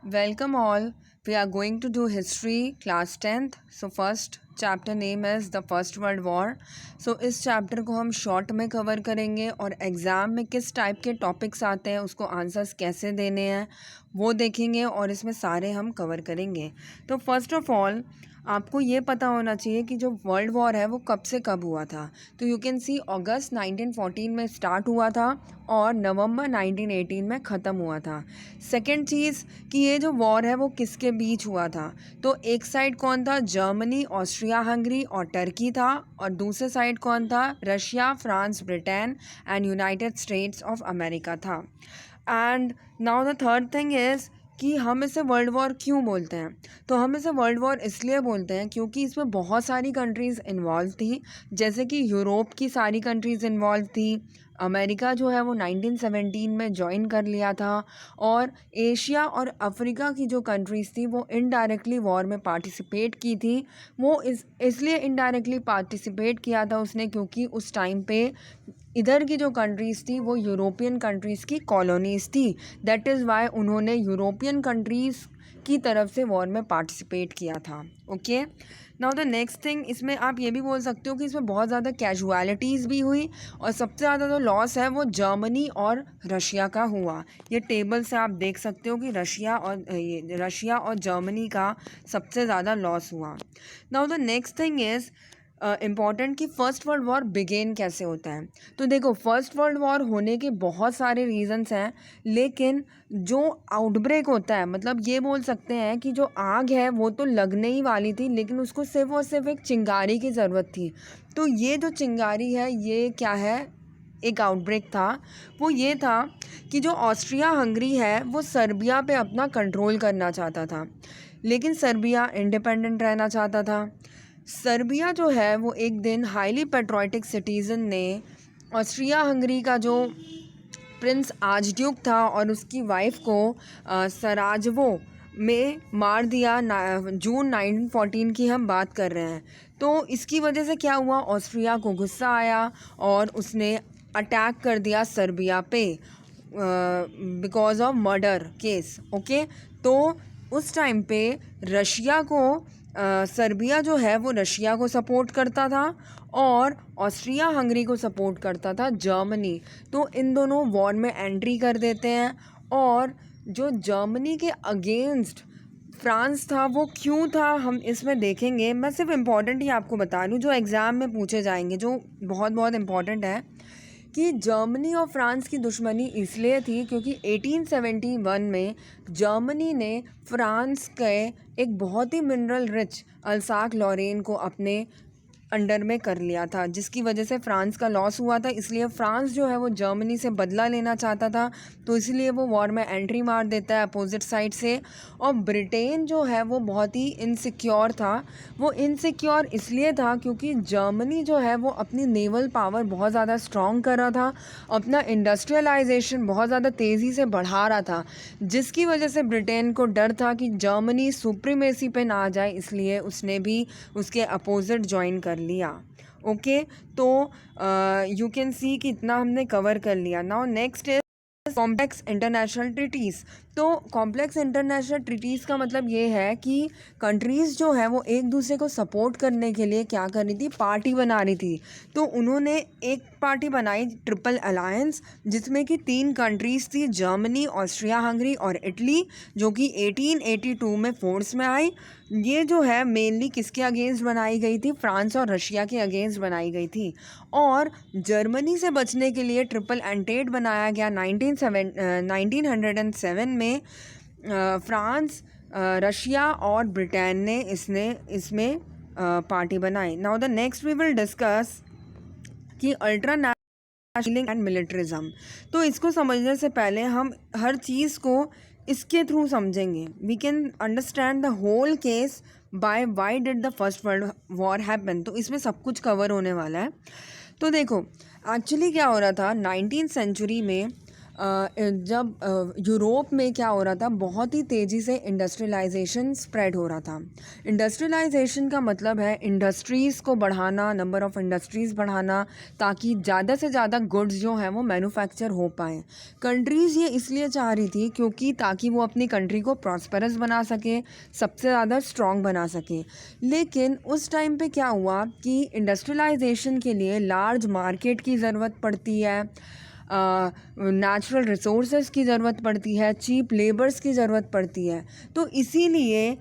Welcome all. We are going to do history class 10th. So first chapter name is the First World War. So इस chapter को हम short में cover करेंगे और exam में किस टाइप के टॉपिक्स आते हैं उसको आंसर्स कैसे देने हैं वो देखेंगे और इसमें सारे हम कवर करेंगे। तो फर्स्ट ऑफ ऑल आपको ये पता होना चाहिए कि जो वर्ल्ड वॉर है वो कब से कब हुआ था। तो यू कैन सी अगस्त 1914 में स्टार्ट हुआ था और नवंबर 1918 में ख़त्म हुआ था। सेकेंड चीज़ कि ये जो वॉर है वो किसके बीच हुआ था। तो एक साइड कौन था, जर्मनी, ऑस्ट्रिया हंगरी और टर्की था, और दूसरे साइड कौन था, Russia, France, Britain and United States of America था। And now the third thing is कि हम इसे वर्ल्ड वॉर क्यों बोलते हैं। तो हम इसे वर्ल्ड वॉर इसलिए बोलते हैं क्योंकि इसमें बहुत सारी कंट्रीज़ इन्वॉल्व थी, जैसे कि यूरोप की सारी कंट्रीज़ इन्वॉल्व थी, अमेरिका जो है वो 1917 में ज्वाइन कर लिया था, और एशिया और अफ्रीका की जो कंट्रीज़ थी वो इनडायरेक्टली वॉर में पार्टिसिपेट की थी। वो इसलिए इनडायरेक्टली पार्टिसिपेट किया था उसने क्योंकि उस टाइम पे इधर की जो कंट्रीज़ थी वो यूरोपियन कंट्रीज़ की कॉलोनीज़ थी। दैट इज़ वाई उन्होंने यूरोपियन कंट्रीज़ की तरफ से वॉर में पार्टिसिपेट किया था। Okay, now the next thing, इसमें आप ये भी बोल सकते हो कि इसमें बहुत ज़्यादा कैजुअलिटीज़ भी हुई और सबसे ज़्यादा जो लॉस है वो जर्मनी और रशिया का हुआ। ये टेबल से आप देख सकते हो कि रशिया और जर्मनी का सबसे ज़्यादा लॉस हुआ। Now the next thing is important कि फ़र्स्ट वर्ल्ड वॉर बिगेन कैसे होता है। तो देखो, फ़र्स्ट वर्ल्ड वॉर होने के बहुत सारे रीज़न्स हैं, लेकिन जो आउटब्रेक होता है, मतलब ये बोल सकते हैं कि जो आग है वो तो लगने ही वाली थी, लेकिन उसको सिर्फ और सिर्फ एक चिंगारी की ज़रूरत थी। तो ये जो चिंगारी है ये क्या है, एक आउटब्रेक था। वो ये था कि जो ऑस्ट्रिया हंगरी है वो सर्बिया पे अपना कंट्रोल करना चाहता था, लेकिन सर्बिया इंडिपेंडेंट रहना चाहता था। सर्बिया जो है वो एक दिन हाईली पेट्रोटिक सिटीज़न ने ऑस्ट्रिया हंगरी का जो प्रिंस आर्चड्यूक था और उसकी वाइफ को सराजवो में मार दिया। जून 1914 की हम बात कर रहे हैं। तो इसकी वजह से क्या हुआ, ऑस्ट्रिया को गुस्सा आया और उसने अटैक कर दिया सर्बिया पे because of murder case. Okay, तो उस टाइम पे रशिया को सर्बिया जो है वो रशिया को सपोर्ट करता था और ऑस्ट्रिया हंगरी को सपोर्ट करता था जर्मनी। तो इन दोनों वॉर में एंट्री कर देते हैं, और जो जर्मनी के अगेंस्ट फ्रांस था वो क्यों था हम इसमें देखेंगे। मैं सिर्फ इम्पॉर्टेंट ही आपको बता दूं जो एग्ज़ाम में पूछे जाएंगे, जो बहुत बहुत इम्पॉर्टेंट है, कि जर्मनी और फ्रांस की दुश्मनी इसलिए थी क्योंकि 1871 में जर्मनी ने फ्रांस के एक बहुत ही मिनरल रिच अल्साक लॉरेन को अपने अंडर में कर लिया था, जिसकी वजह से फ्रांस का लॉस हुआ था। इसलिए फ्रांस जो है वो जर्मनी से बदला लेना चाहता था, तो इसलिए वो वॉर में एंट्री मार देता है अपोजिट साइड से। और ब्रिटेन जो है वो बहुत ही इनसिक्योर था। वो इनसिक्योर इसलिए था क्योंकि जर्मनी जो है वो अपनी नेवल पावर बहुत ज़्यादा स्ट्रॉन्ग कर रहा था, अपना इंडस्ट्रियलाइजेशन बहुत ज़्यादा तेज़ी से बढ़ा रहा था, जिसकी वजह से ब्रिटेन को डर था कि जर्मनी सुप्रीमेसी पे ना आ जाए, इसलिए उसने भी उसके अपोजिट ज्वाइन कर लिया। ओके, तो यू कैन सी कि इतना हमने कवर कर लिया। Now next is complex international treaties. तो कॉम्प्लेक्स इंटरनेशनल ट्रीटीज़ का मतलब ये है कि कंट्रीज़ जो है वो एक दूसरे को सपोर्ट करने के लिए क्या कर रही थी, पार्टी बना रही थी। तो उन्होंने एक पार्टी बनाई, ट्रिपल अलायंस, जिसमें कि 3 कंट्रीज़ थी, जर्मनी, ऑस्ट्रिया हंगरी और इटली, जो कि 1882 में फोर्स में आई। ये जो है मेनली किसके अगेंस्ट बनाई गई थी, फ्रांस और रशिया के अगेंस्ट बनाई गई थी। और जर्मनी से बचने के लिए ट्रिपल एंटेड बनाया गया 1907 में। फ्रांस, रशिया और ब्रिटेन ने इसमें पार्टी बनाई। Now the next we will discuss कि अल्ट्रा नेशनल एंड मिलिट्रिज्म। तो इसको समझने से पहले हम हर चीज़ को इसके थ्रू समझेंगे। We can understand the whole case by why did the first world war happen. तो इसमें सब कुछ कवर होने वाला है। तो देखो, एक्चुअली क्या हो रहा था 19th सेंचुरी में जब यूरोप में क्या हो रहा था, बहुत ही तेज़ी से इंडस्ट्रियलाइजेशन स्प्रेड हो रहा था। इंडस्ट्रियलाइजेशन का मतलब है इंडस्ट्रीज़ को बढ़ाना, नंबर ऑफ़ इंडस्ट्रीज़ बढ़ाना, ताकि ज़्यादा से ज़्यादा गुड्स जो हैं वो मैन्युफैक्चर हो पाएँ। कंट्रीज़ ये इसलिए चाह रही थी क्योंकि ताकि वो अपनी कंट्री को प्रॉस्परस बना सके, सबसे ज़्यादा स्ट्रॉन्ग बना सके। लेकिन उस टाइम पे क्या हुआ कि इंडस्ट्रियलाइजेशन के लिए लार्ज मार्केट की ज़रूरत पड़ती है, नेचुरल रिसोर्सेज की ज़रूरत पड़ती है, चीप लेबर्स की ज़रूरत पड़ती है। तो इसीलिए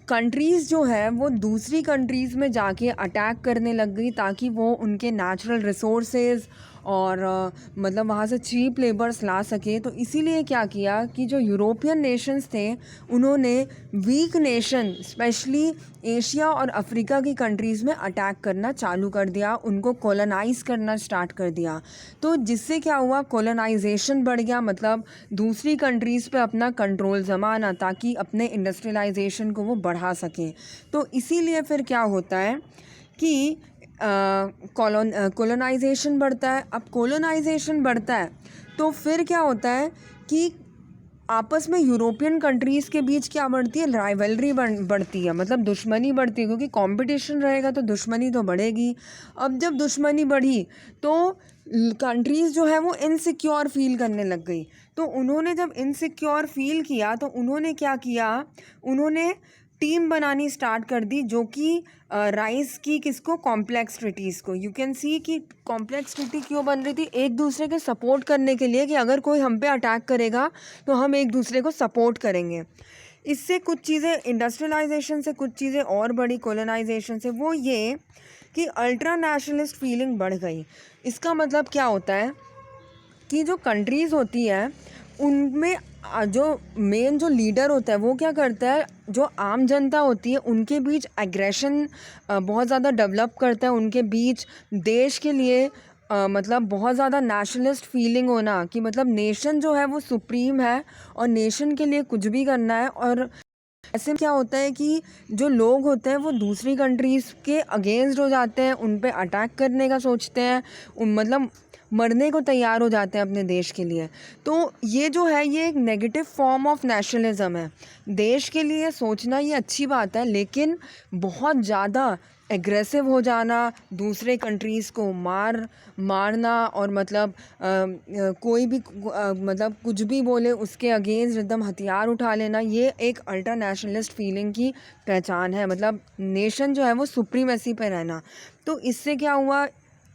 कंट्रीज़ जो है वो दूसरी कंट्रीज़ में जाके अटैक करने लग गई, ताकि वो उनके नेचुरल रिसोर्सेज और मतलब वहाँ से चीप लेबर्स ला सके। तो इसीलिए क्या किया कि जो यूरोपियन नेशंस थे उन्होंने वीक नेशन, स्पेशली एशिया और अफ्रीका की कंट्रीज़ में अटैक करना चालू कर दिया, उनको कॉलोनाइज़ करना स्टार्ट कर दिया। तो जिससे क्या हुआ, कॉलोनाइजेशन बढ़ गया, मतलब दूसरी कंट्रीज़ पे अपना कंट्रोल जमाना, ताकि अपने इंडस्ट्रियलाइजेशन को वो बढ़ा सकें। तो इसीलिए फिर क्या होता है कि कॉलोनाइजेशन बढ़ता है। अब कॉलोनाइजेशन बढ़ता है तो फिर क्या होता है कि आपस में यूरोपियन कंट्रीज़ के बीच क्या बढ़ती है, राइवलरी बढ़ती है, मतलब दुश्मनी बढ़ती है, क्योंकि कंपटीशन रहेगा तो दुश्मनी तो बढ़ेगी। अब जब दुश्मनी बढ़ी तो कंट्रीज़ जो है वो इनसिक्योर फील करने लग गई। तो उन्होंने जब इनसिक्योर फील किया तो उन्होंने क्या किया, उन्होंने टीम बनानी स्टार्ट कर दी, जो कि राइज की किसको, कॉम्प्लेक्सिटीज़ को। यू कैन सी कि कॉम्प्लेक्सिटी क्यों बन रही थी, एक दूसरे के सपोर्ट करने के लिए, कि अगर कोई हम पे अटैक करेगा तो हम एक दूसरे को सपोर्ट करेंगे। इससे कुछ चीज़ें, इंडस्ट्रियलाइजेशन से कुछ चीज़ें और बढ़ी कॉलोनाइजेशन से, वो ये कि अल्ट्रा नेशनलिस्ट फीलिंग बढ़ गई। इसका मतलब क्या होता है कि जो कंट्रीज़ होती है उनमें जो मेन जो लीडर होता है वो क्या करता है, जो आम जनता होती है उनके बीच एग्रेशन बहुत ज़्यादा डेवलप करता है, उनके बीच देश के लिए मतलब बहुत ज़्यादा नेशनलिस्ट फीलिंग होना, कि मतलब नेशन जो है वो सुप्रीम है और नेशन के लिए कुछ भी करना है। और ऐसे में क्या होता है कि जो लोग होते हैं वो दूसरी कंट्रीज़ के अगेंस्ट हो जाते हैं, उन पे अटैक करने का सोचते हैं, मतलब मरने को तैयार हो जाते हैं अपने देश के लिए। तो ये जो है ये एक नेगेटिव फॉर्म ऑफ नेशनलिज्म है। देश के लिए सोचना ये अच्छी बात है, लेकिन बहुत ज़्यादा एग्रेसिव हो जाना, दूसरे कंट्रीज़ को मारना, और मतलब कोई भी मतलब कुछ भी बोले उसके अगेंस्ट एकदम हथियार उठा लेना, ये एक अल्ट्रा नेशनलिस्ट फीलिंग की पहचान है। मतलब नेशन जो है वो सुप्रीमेसी पे रहना। तो इससे क्या हुआ,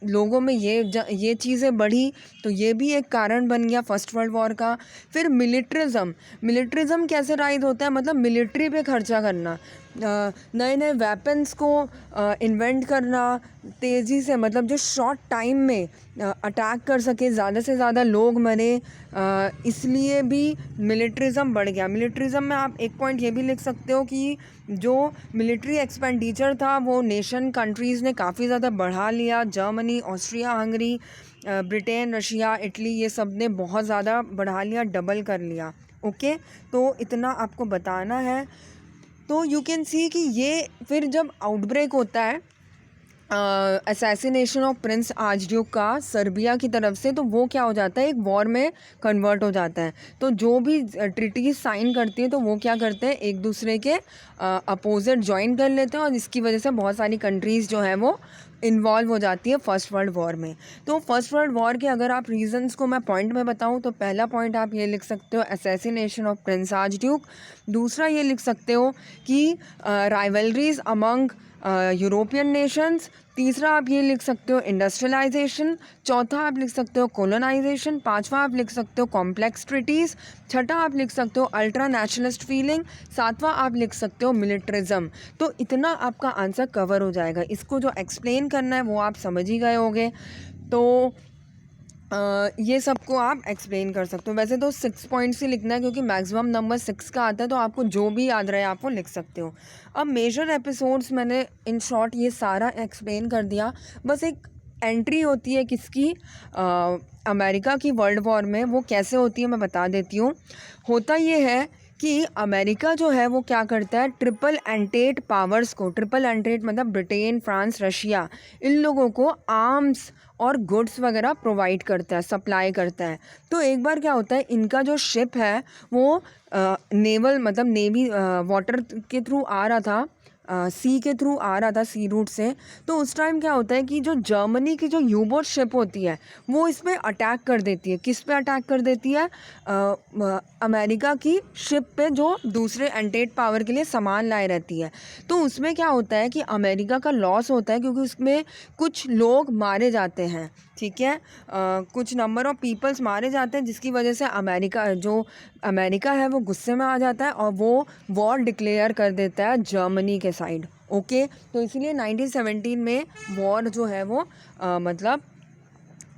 लोगों में ये चीज़ें बढ़ी, तो ये भी एक कारण बन गया फर्स्ट वर्ल्ड वॉर का। फिर मिलिट्रिज़म कैसे राइज होता है, मतलब मिलिट्री पे खर्चा करना, नए नए वेपन्स को इन्वेंट करना तेज़ी से, मतलब जो शॉर्ट टाइम में अटैक कर सके, ज़्यादा से ज़्यादा लोग मरे, इसलिए भी मिलिट्रिज़म बढ़ गया। मिलिट्रिज़म में आप एक पॉइंट ये भी लिख सकते हो कि जो मिलिट्री एक्सपेंडिचर था वो नेशन कंट्रीज़ ने काफ़ी ज़्यादा बढ़ा लिया। Germany, Austria Hungary, Britain, Russia, Italy, ये सब ने बहुत ज़्यादा बढ़ा लिया, डबल कर लिया। ओके, तो इतना आपको बताना है। तो यू कैन सी कि ये फिर जब आउटब्रेक होता है असैसिनेशन ऑफ प्रिंस आर्चड्यूक का सर्बिया की तरफ से, तो वो क्या हो जाता है, एक वॉर में कन्वर्ट हो जाता है। तो जो भी ट्रीटीज साइन करती है तो वो क्या करते हैं, एक दूसरे के अपोजिट ज्वाइन कर लेते हैं, और इसकी वजह से बहुत सारी कंट्रीज़ जो हैं वो इन्वॉल्व हो जाती है फर्स्ट वर्ल्ड वॉर में। तो फर्स्ट वर्ल्ड वॉर के अगर आप रीजंस को मैं पॉइंट में बताऊं, तो पहला पॉइंट आप ये लिख सकते हो, असैसिनेशन ऑफ प्रिंस आर्चड्यूक। दूसरा ये लिख सकते हो कि राइवलरीज अमंग यूरोपियन नेशंस। तीसरा आप ये लिख सकते हो, इंडस्ट्रियलाइजेशन। चौथा आप लिख सकते हो, कॉलोनाइजेशन। पांचवा आप लिख सकते हो, कॉम्प्लेक्स ट्रीटीज़। छठा आप लिख सकते हो, अल्ट्रा नेशनलिस्ट फीलिंग। सातवां आप लिख सकते हो, मिलिट्रिज्म। तो इतना आपका आंसर कवर हो जाएगा। इसको जो एक्सप्लेन करना है वो आप समझ ही गए होंगे। तो ये सबको आप एक्सप्लेन कर सकते हो। वैसे तो 6 पॉइंट्स ही लिखना है, क्योंकि मैक्सिमम नंबर 6 का आता है, तो आपको जो भी याद रहे आप वो लिख सकते हो। अब मेजर एपिसोड्स मैंने इन शॉर्ट ये सारा एक्सप्लेन कर दिया। बस एक एंट्री होती है किसकी, अमेरिका की वर्ल्ड वॉर में, वो कैसे होती है मैं बता देती हूँ। होता ये है कि अमेरिका जो है वो क्या करता है, ट्रिपल एंटेट पावर्स को, ट्रिपल एंटेट मतलब ब्रिटेन, फ्रांस, रशिया, इन लोगों को आर्म्स और गुड्स वगैरह प्रोवाइड करता है, सप्लाई करता है। तो एक बार क्या होता है, इनका जो शिप है वो नेवल मतलब नेवी वाटर के थ्रू आ रहा था, सी के थ्रू आ रहा था, सी रूट से। तो उस टाइम क्या होता है कि जो जर्मनी की जो यूबोट शिप होती है वो इस पे अटैक कर देती है। किस पे अटैक कर देती है? अमेरिका की शिप पे जो दूसरे एंटेट पावर के लिए सामान लाए रहती है। तो उसमें क्या होता है कि अमेरिका का लॉस होता है, क्योंकि उसमें कुछ लोग मारे जाते हैं, ठीक है, कुछ नंबर ऑफ पीपल्स मारे जाते हैं, जिसकी वजह से अमेरिका है वो गुस्से में आ जाता है और वो वॉर डिक्लेयर कर देता है जर्मनी के साइड। ओके, तो इसीलिए 1917 में वॉर जो है वो मतलब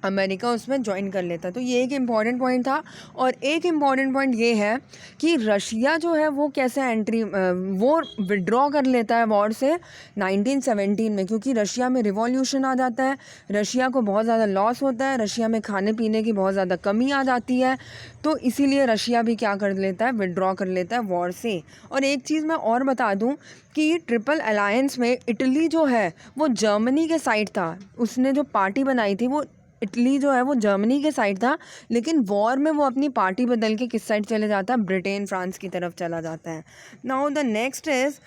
अमेरिका उसमें ज्वाइन कर लेता है। तो ये एक इम्पॉर्टेंट पॉइंट था। और एक इम्पॉर्टेंट पॉइंट ये है कि रशिया जो है वो कैसे वो विड्रॉ कर लेता है वॉर से 1917 में, क्योंकि रशिया में रिवॉल्यूशन आ जाता है, रशिया को बहुत ज़्यादा लॉस होता है, रशिया में खाने पीने की बहुत ज़्यादा कमी आ जाती है। तो इसीलिए रशिया भी क्या कर लेता है, विड्रॉ कर लेता है वॉर से। और एक चीज़ मैं और बता दूं कि ट्रिपल अलायंस में इटली जो है वो जर्मनी के साइड था, उसने जो पार्टी बनाई थी वो इटली जो है वो जर्मनी के साइड था, लेकिन वॉर में वो अपनी पार्टी बदल के किस साइड चले जाता है, ब्रिटेन, फ्रांस की तरफ चला जाता है। Now the next is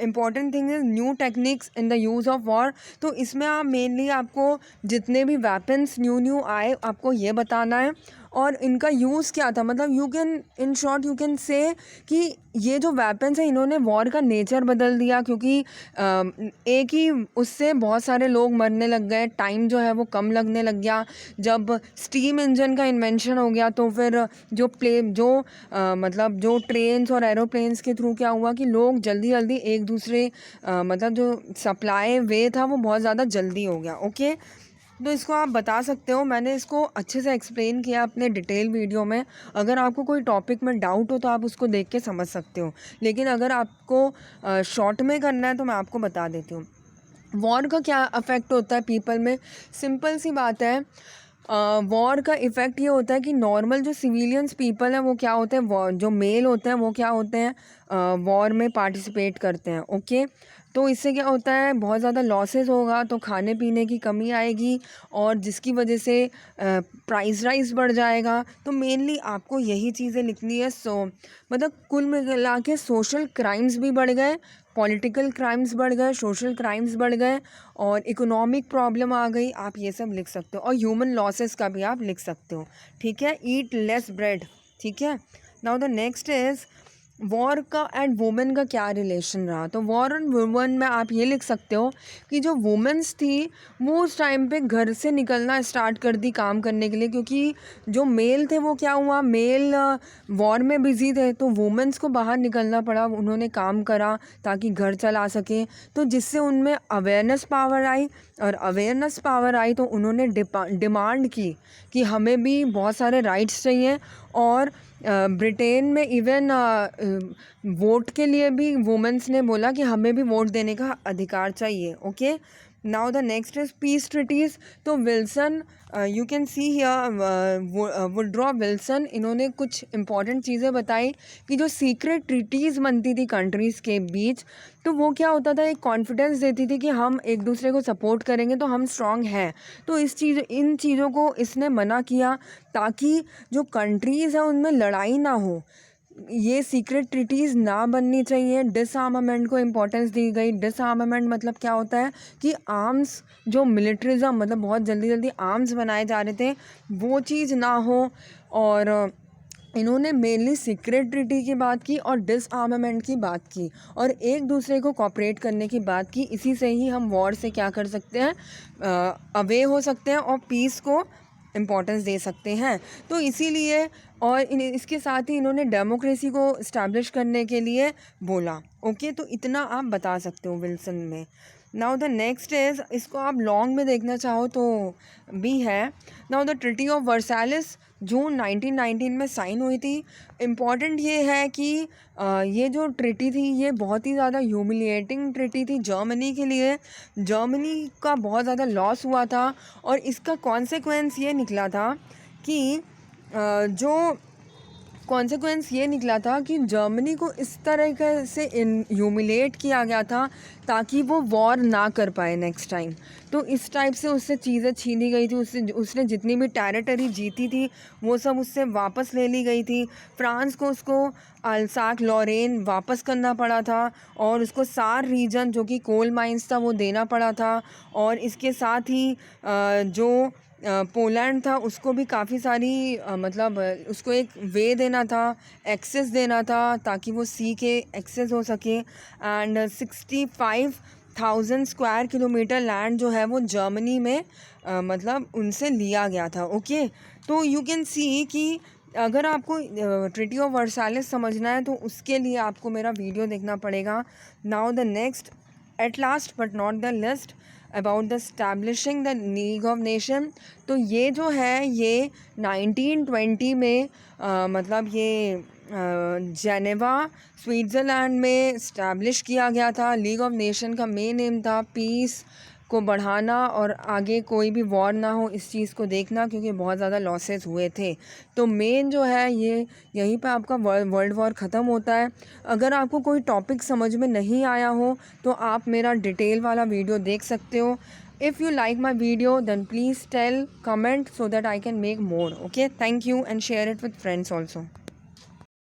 important thing is new techniques in the use of war. तो इसमें आप मेनली आपको जितने भी वेपन्स न्यू आए आपको ये बताना है और इनका यूज़ क्या था। मतलब you can in short you can say कि ये जो वेपन्स हैं इन्होंने वॉर का नेचर बदल दिया, क्योंकि एक ही उससे बहुत सारे लोग मरने लग गए, टाइम जो है वो कम लगने लग गया। जब स्टीम इंजन का इन्वेंशन हो गया तो फिर मतलब जो ट्रेन्स और एरोप्लेन्स के थ्रू क्या हुआ कि लोग जल्दी जल्दी एक दूसरे मतलब जो सप्लाई वे था वो बहुत ज़्यादा जल्दी हो गया। ओके, तो इसको आप बता सकते हो, मैंने इसको अच्छे से एक्सप्लेन किया अपने डिटेल वीडियो में। अगर आपको कोई टॉपिक में डाउट हो तो आप उसको देख के समझ सकते हो, लेकिन अगर आपको शॉर्ट में करना है तो मैं आपको बता देती हूँ वॉर का क्या अफेक्ट होता है पीपल में। सिंपल सी बात है, वॉर का इफ़ेक्ट ये होता है कि नॉर्मल जो सिविलियंस पीपल हैं वो क्या होते हैं, जो मेल होते हैं वो क्या होते हैं, वॉर में पार्टिसिपेट करते हैं। ओके, तो इससे क्या होता है, बहुत ज़्यादा लॉसेस होगा, तो खाने पीने की कमी आएगी और जिसकी वजह से प्राइस राइज बढ़ जाएगा। तो मेनली आपको यही चीज़ें लिखनी है। मतलब कुल मिला के सोशल क्राइम्स भी बढ़ गए, पॉलिटिकल क्राइम्स बढ़ गए, सोशल क्राइम्स बढ़ गए और इकोनॉमिक प्रॉब्लम आ गई, आप ये सब लिख सकते हो। और ह्यूमन लॉसेस का भी आप लिख सकते हो, ठीक है। ईट लेस ब्रेड, ठीक है। Now the next is war का एंड वुमेन का क्या रिलेशन रहा। तो वॉर एंड वुमेन में आप ये लिख सकते हो कि जो वुमेन्स थी वो उस टाइम पे घर से निकलना स्टार्ट कर दी काम करने के लिए, क्योंकि जो मेल थे वो क्या हुआ, मेल वॉर में बिजी थे, तो वुमेन्स को बाहर निकलना पड़ा, उन्होंने काम करा ताकि घर चला सके। तो जिससे उनमें अवेयरनेस पावर आई, और अवेयरनेस पावर आई तो उन्होंने डिमांड की कि हमें भी बहुत सारे राइट्स चाहिए। और ब्रिटेन में इवन वोट के लिए भी वुमेन्स ने बोला कि हमें भी वोट देने का अधिकार चाहिए। Okay, now the next is peace treaties. तो Wilson, you can see here Woodrow Wilson, इन्होंने कुछ इंपॉर्टेंट चीज़ें बताई कि जो सीक्रेट ट्रीटीज़ बनती थी कंट्रीज़ के बीच, तो वो क्या होता था, एक कॉन्फिडेंस देती थी कि हम एक दूसरे को सपोर्ट करेंगे तो हम स्ट्रांग हैं। तो इन चीज़ों को इसने मना किया ताकि जो कंट्रीज़ हैं उनमें लड़ाई ना हो, ये सीक्रेट ट्रीटीज़ ना बननी चाहिए। डिसआर्मामेंट को इम्पोर्टेंस दी गई। डिसआर्मामेंट मतलब क्या होता है कि आर्म्स, जो मिलिट्रिज्म मतलब बहुत जल्दी जल्दी आर्म्स बनाए जा रहे थे, वो चीज़ ना हो। और इन्होंने मेनली सीक्रेट ट्रीटी की बात की और डिसआर्मामेंट की बात की और एक दूसरे को कोऑपरेट करने की बात की। इसी से ही हम वॉर से क्या कर सकते हैं, अवे हो सकते हैं और पीस को इम्पोर्टेंस दे सकते हैं। तो इसीलिए और इसके साथ ही इन्होंने डेमोक्रेसी को इस्टेब्लिश करने के लिए बोला। ओके, तो इतना आप बता सकते हो विल्सन में। नाउ द नेक्स्ट इज़, इसको आप लॉन्ग में देखना चाहो तो भी है। नाउ द ट्रीटी ऑफ वर्साइलेस जून 1919 में साइन हुई थी। इम्पॉर्टेंट ये है कि ये जो ट्रीटी थी ये बहुत ही ज़्यादा ह्यूमिलिएटिंग ट्रीटी थी जर्मनी के लिए। जर्मनी का बहुत ज़्यादा लॉस हुआ था और इसका कॉन्सिक्वेंस ये निकला था कि जो कॉन्सिक्वेंस ये निकला था कि जर्मनी को इस तरह से ह्यूमिलेट किया गया था ताकि वो वॉर ना कर पाए नेक्स्ट टाइम। तो इस टाइप से उससे चीज़ें छीनी गई थी, उसने जितनी भी टेरिटरी जीती थी वो सब उससे वापस ले ली गई थी। फ्रांस को उसको अल्साक लॉरेन वापस करना पड़ा था और उसको सार रीजन जो कि कोल माइंस था वो देना पड़ा था। और इसके साथ ही जो पोलैंड था उसको भी काफ़ी सारी मतलब उसको एक वे देना था, एक्सेस देना था ताकि वो सी के एक्सेस हो सके। एंड 65,000 स्क्वायर किलोमीटर लैंड जो है वो जर्मनी में मतलब उनसे लिया गया था। ओके, तो यू कैन सी कि अगर आपको ट्रीटी ऑफ वर्साइलेस समझना है तो उसके लिए आपको मेरा वीडियो देखना पड़ेगा। Now the next at last but not the list about the establishing the league of nation. तो ये जो है ये 1920 में मतलब ये जेनेवा स्विट्ज़रलैंड में इस्टेब्लिश किया गया था। लीग ऑफ नेशन का मेन एम था पीस को बढ़ाना और आगे कोई भी वॉर ना हो इस चीज़ को देखना, क्योंकि बहुत ज़्यादा लॉसेस हुए थे। तो मेन जो है ये यहीं पे आपका वर्ल्ड वॉर ख़त्म होता है। अगर आपको कोई टॉपिक समझ में नहीं आया हो तो आप मेरा डिटेल वाला वीडियो देख सकते हो। If you like my video then please comment so that I can make more. Okay, thank you and share it with friends also.